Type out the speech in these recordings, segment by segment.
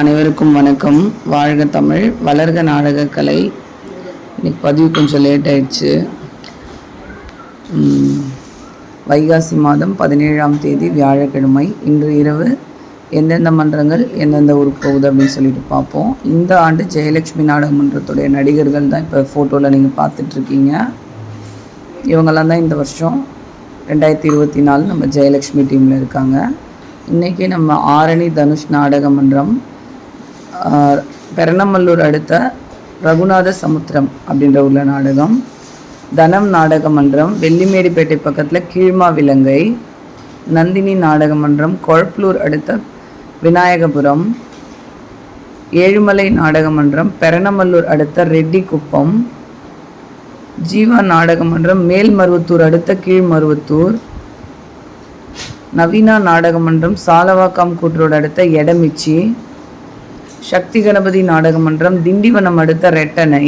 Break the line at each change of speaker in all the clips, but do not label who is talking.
அனைவருக்கும் வணக்கம். வாழ்க தமிழ், வளர்க நாடகக்கலை. இன்னைக்கு பதிவு கொஞ்சம் லேட் ஆயிடுச்சு. வைகாசி மாதம் 17ஆம் தேதி வியாழக்கிழமை. இன்று இரவு எந்தெந்த மன்றங்கள் எந்தெந்த ஊருக்கு போகுது அப்படின்னு சொல்லிட்டு பார்ப்போம். இந்த ஆண்டு ஜெயலட்சுமி நாடக மன்றத்துடைய நடிகர்கள் தான் இப்போ ஃபோட்டோவில் நீங்கள் பார்த்துட்ருக்கீங்க. இவங்கெல்லாம் தான் இந்த வருஷம் 2024 நம்ம ஜெயலட்சுமி டீமில் இருக்காங்க. இன்றைக்கி நம்ம ஆரணி தனுஷ் நாடக மன்றம், பெரணமல்லூர் அடுத்த ரகுநாத சமுத்திரம் அப்படின்ற உள்ள நாடகம், தனம் நாடக மன்றம் வெள்ளிமேடிப்பேட்டை பக்கத்தில் கீழ்மா விலங்கை, நந்தினி நாடக மன்றம் கொழப்பலூர் அடுத்த விநாயகபுரம், ஏழுமலை நாடக மன்றம் பெரணமல்லூர் அடுத்த ரெட்டி குப்பம், ஜீவா நாடக மன்றம் மேல்மருவத்தூர் அடுத்த கீழ்மருவத்தூர், நவீனா நாடக மன்றம் சாலவாக்கம் கூற்றோடு அடுத்த எடமிச்சி, சக்தி கணபதி நாடக மன்றம் திண்டிவனம் அடுத்த ரெட்டனை,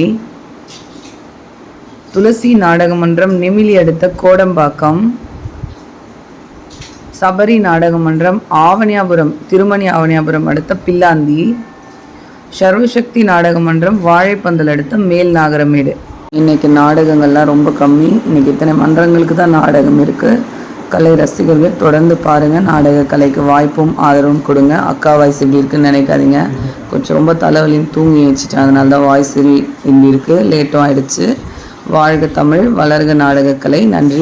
துளசி நாடக மன்றம் நெமிலி அடுத்த கோடம்பாக்கம், சபரி நாடக மன்றம் ஆவணியாபுரம் திருமணி ஆவணியாபுரம் அடுத்த பில்லாந்தி, சர்வசக்தி நாடக மன்றம் வாழைப்பந்தல் அடுத்த மேல் நாகரமேடு. இன்னைக்கு நாடகங்கள்லாம் ரொம்ப கம்மி. இன்னைக்கு இத்தனை மன்றங்களுக்கு தான் நாடகம் இருக்குது. கலை ரசிகர்கள் தொடர்ந்து பாருங்கள். நாடக கலைக்கு வாய்ப்பும் ஆதரவும் கொடுங்க. அக்கா வாய்ஸ் இப்படி இருக்குன்னு நினைக்காதீங்க. கொஞ்சம் ரொம்ப தலைவலின்னு தூங்கி வச்சுட்டேன், அதனால தான் வாய்ஸ் இப்படி இருக்குது. லேட்டும் ஆயிடுச்சு. வாழ்க தமிழ், வளர்க நாடகக்கலை. நன்றி.